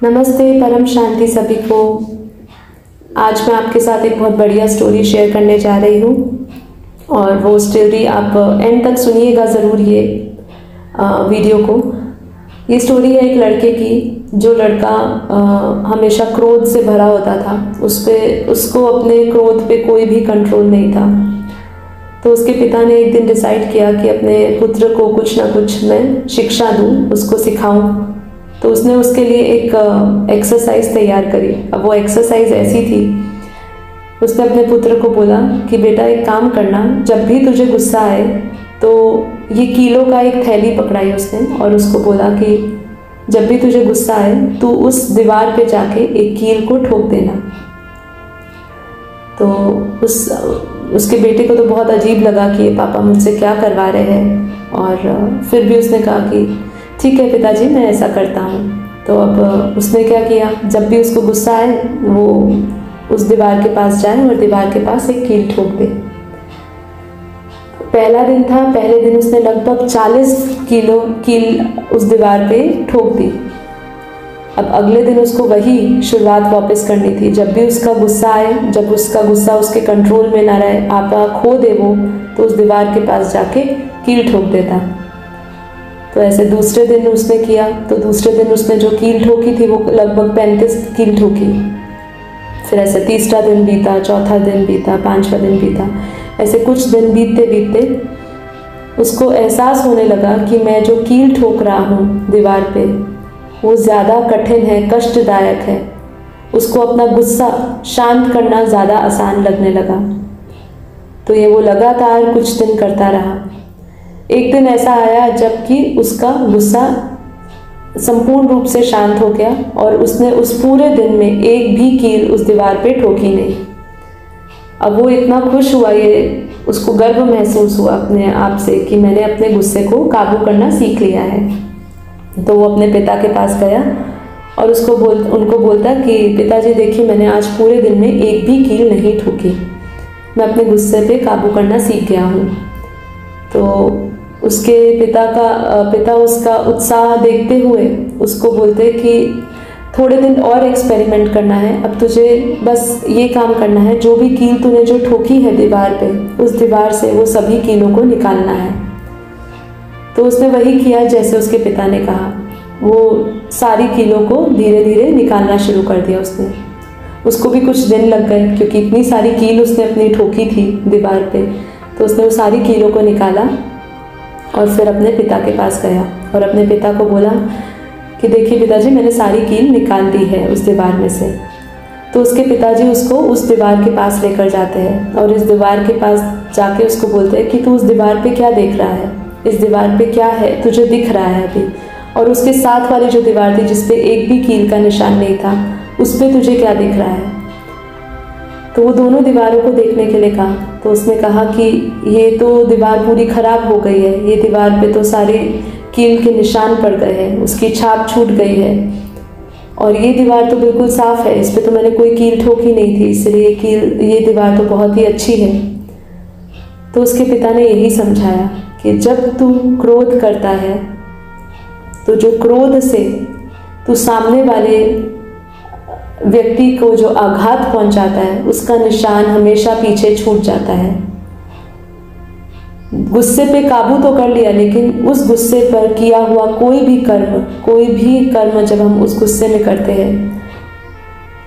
नमस्ते, परम शांति सभी को। आज मैं आपके साथ एक बहुत बढ़िया स्टोरी शेयर करने जा रही हूँ और वो स्टोरी आप एंड तक सुनिएगा ज़रूर ये वीडियो को। ये स्टोरी है एक लड़के की, जो लड़का हमेशा क्रोध से भरा होता था। उसको अपने क्रोध पे कोई भी कंट्रोल नहीं था। तो उसके पिता ने एक दिन डिसाइड किया कि अपने पुत्र को कुछ ना कुछ मैं शिक्षा दूँ, उसको सिखाऊँ। तो उसने उसके लिए एक एक्सरसाइज तैयार करी। अब वो एक्सरसाइज ऐसी थी, उसने अपने पुत्र को बोला कि बेटा एक काम करना, जब भी तुझे गुस्सा आए तो ये कीलों का एक थैली पकड़ाई उसने और उसको बोला कि जब भी तुझे गुस्सा आए तो उस दीवार पे जाके एक कील को ठोक देना। तो उसके बेटे को तो बहुत अजीब लगा कि ये पापा मुझसे क्या करवा रहे हैं, और फिर भी उसने कहा कि ठीक है पिताजी, मैं ऐसा करता हूँ। तो अब उसने क्या किया, जब भी उसको गुस्सा आए वो उस दीवार के पास जाए और दीवार के पास एक कील ठोक दे। पहला दिन था, पहले दिन उसने लगभग 40 कील उस दीवार पे ठोक दी। अब अगले दिन उसको वही शुरुआत वापस करनी थी। जब भी उसका गुस्सा आए, जब उसका गुस्सा उसके कंट्रोल में ना रहे, आपा खो दे वो, तो उस दीवार के पास जाके कील ठोक देता। तो ऐसे दूसरे दिन उसने किया। तो दूसरे दिन उसने जो कील ठोकी थी वो लगभग 35 कील ठोकी। फिर ऐसे तीसरा दिन बीता, चौथा दिन बीता, पांचवा दिन बीता। ऐसे कुछ दिन बीतते बीतते उसको एहसास होने लगा कि मैं जो कील ठोक रहा हूँ दीवार पे वो ज़्यादा कठिन है, कष्टदायक है। उसको अपना गुस्सा शांत करना ज़्यादा आसान लगने लगा। तो ये वो लगातार कुछ दिन करता रहा। एक दिन ऐसा आया जबकि उसका गुस्सा संपूर्ण रूप से शांत हो गया और उसने उस पूरे दिन में एक भी कील उस दीवार पे ठोकी नहीं। अब वो इतना खुश हुआ, ये उसको गर्व महसूस हुआ अपने आप से कि मैंने अपने गुस्से को काबू करना सीख लिया है। तो वो अपने पिता के पास गया और उनको बोलता कि पिताजी देखिए, मैंने आज पूरे दिन में एक भी कील नहीं ठोकी, मैं अपने गुस्से पे काबू करना सीख गया हूँ। तो उसके पिता उसका उत्साह देखते हुए उसको बोलते कि थोड़े दिन और एक्सपेरिमेंट करना है। अब तुझे बस ये काम करना है, जो भी कील तूने जो ठोकी है दीवार पे, उस दीवार से वो सभी कीलों को निकालना है। तो उसने वही किया जैसे उसके पिता ने कहा। वो सारी कीलों को धीरे धीरे निकालना शुरू कर दिया उसने। उसको भी कुछ दिन लग गए क्योंकि इतनी सारी कील उसने अपनी ठोकी थी दीवार पे। तो उसने वो सारी कीलों को निकाला और फिर अपने पिता के पास गया और अपने पिता को बोला कि देखिए पिताजी, मैंने सारी कील निकाल दी है उस दीवार में से। तो उसके पिताजी उसको उस दीवार के पास लेकर जाते हैं और इस दीवार के पास जाके उसको बोलते हैं कि तू उस दीवार पे क्या देख रहा है, इस दीवार पे क्या है तुझे दिख रहा है अभी, और उसके साथ वाली जो दीवार थी जिस पे एक भी कील का निशान नहीं था, उस पर तुझे क्या दिख रहा है। तो वो दोनों दीवारों को देखने के लिए कहा। तो उसने कहा कि ये तो दीवार पूरी खराब हो गई है, ये दीवार पे तो सारे कील के निशान पड़ गए हैं, उसकी छाप छूट गई है, और ये दीवार तो बिल्कुल साफ है, इस पे तो मैंने कोई कील ठोकी नहीं थी, इसलिए ये दीवार तो बहुत ही अच्छी है। तो उसके पिता ने यही समझाया कि जब तू क्रोध करता है तो जो क्रोध से तू सामने वाले व्यक्ति को जो आघात पहुंचाता है उसका निशान हमेशा पीछे छूट जाता है। गुस्से पे काबू तो कर लिया, लेकिन उस गुस्से पर किया हुआ कोई भी कर्म जब हम उस गुस्से में करते हैं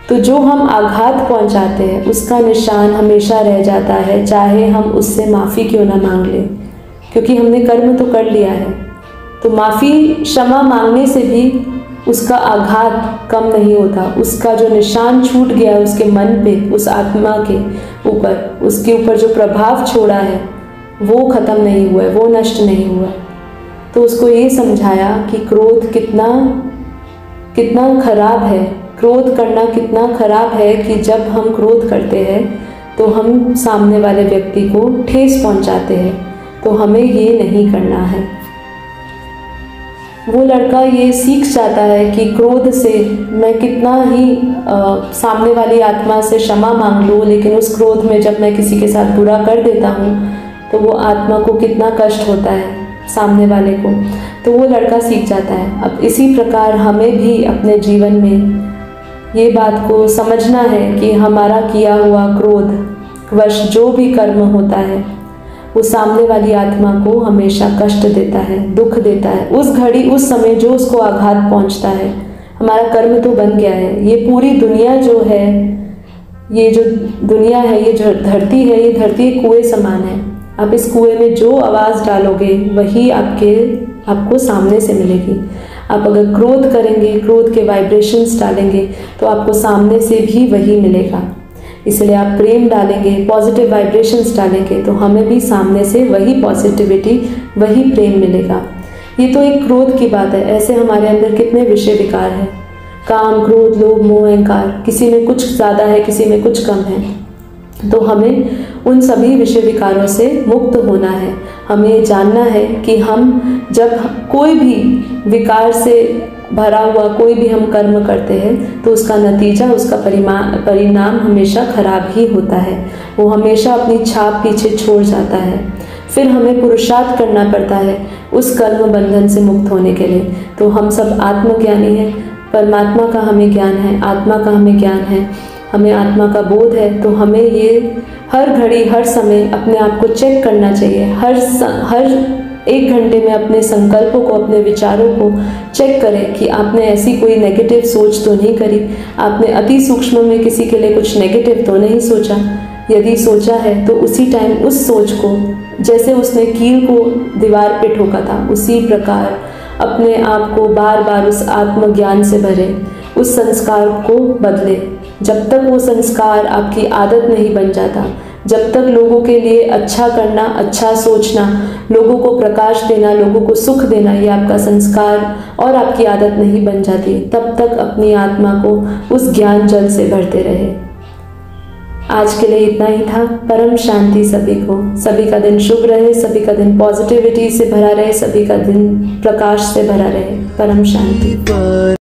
तो जो हम आघात पहुंचाते हैं उसका निशान हमेशा रह जाता है, चाहे हम उससे माफ़ी क्यों ना मांग लें, क्योंकि हमने कर्म तो कर लिया है। तो माफ़ी, क्षमा मांगने से भी उसका आघात कम नहीं होता, उसका जो निशान छूट गया उसके मन पे, उस आत्मा के ऊपर, उसके ऊपर जो प्रभाव छोड़ा है वो ख़त्म नहीं हुआ है, वो नष्ट नहीं हुआ। तो उसको ये समझाया कि क्रोध कितना खराब है, क्रोध करना कितना खराब है कि जब हम क्रोध करते हैं तो हम सामने वाले व्यक्ति को ठेस पहुंचाते हैं। तो हमें ये नहीं करना है। वो लड़का ये सीख जाता है कि क्रोध से मैं कितना ही सामने वाली आत्मा से क्षमा मांग लूँ, लेकिन उस क्रोध में जब मैं किसी के साथ बुरा कर देता हूँ तो वो आत्मा को कितना कष्ट होता है सामने वाले को। तो वो लड़का सीख जाता है। अब इसी प्रकार हमें भी अपने जीवन में ये बात को समझना है कि हमारा किया हुआ क्रोध वश जो भी कर्म होता है वो सामने वाली आत्मा को हमेशा कष्ट देता है, दुख देता है। उस घड़ी उस समय जो उसको आघात पहुंचता है, हमारा कर्म तो बन गया है। ये पूरी दुनिया जो है, ये जो दुनिया है, ये जो धरती है, ये धरती एक कुएं समान है। आप इस कुएं में जो आवाज़ डालोगे वही आपको सामने से मिलेगी। आप अगर क्रोध करेंगे, क्रोध के वाइब्रेशंस डालेंगे तो आपको सामने से भी वही मिलेगा। इसलिए आप प्रेम डालेंगे, पॉजिटिव वाइब्रेशंस डालेंगे तो हमें भी सामने से वही पॉजिटिविटी, वही प्रेम मिलेगा। ये तो एक क्रोध की बात है। ऐसे हमारे अंदर कितने विषय विकार हैं, काम, क्रोध, लोभ, मोह, अहंकार। किसी में कुछ ज़्यादा है, किसी में कुछ कम है। तो हमें उन सभी विषय विकारों से मुक्त होना है। हमें जानना है कि हम जब कोई भी विकार से भरा हुआ कोई भी हम कर्म करते हैं तो उसका नतीजा, उसका परिणाम हमेशा खराब ही होता है। वो हमेशा अपनी छाप पीछे छोड़ जाता है। फिर हमें पुरुषार्थ करना पड़ता है उस कर्म बंधन से मुक्त होने के लिए। तो हम सब आत्मज्ञानी हैं, परमात्मा का हमें ज्ञान है, आत्मा का हमें ज्ञान है, हमें आत्मा का बोध है। तो हमें ये हर घड़ी, हर समय अपने आप को चेक करना चाहिए। हर 1 घंटे में अपने संकल्पों को, अपने विचारों को चेक करें कि आपने ऐसी कोई नेगेटिव सोच तो नहीं करी, आपने अति सूक्ष्म में किसी के लिए कुछ नेगेटिव तो नहीं सोचा। यदि सोचा है तो उसी टाइम उस सोच को, जैसे उसने कील को दीवार पे ठोका था, उसी प्रकार अपने आप को बार बार उस आत्मज्ञान से भरे, उस संस्कार को बदले। जब तक वो संस्कार आपकी आदत नहीं बन जाता, जब तक लोगों के लिए अच्छा करना, अच्छा सोचना, लोगों को प्रकाश देना, लोगों को सुख देना, ये आपका संस्कार और आपकी आदत नहीं बन जाती, तब तक अपनी आत्मा को उस ज्ञान जल से भरते रहे। आज के लिए इतना ही था। परम शांति सभी को। सभी का दिन शुभ रहे, सभी का दिन पॉजिटिविटी से भरा रहे, सभी का दिन प्रकाश से भरा रहे। परम शांति।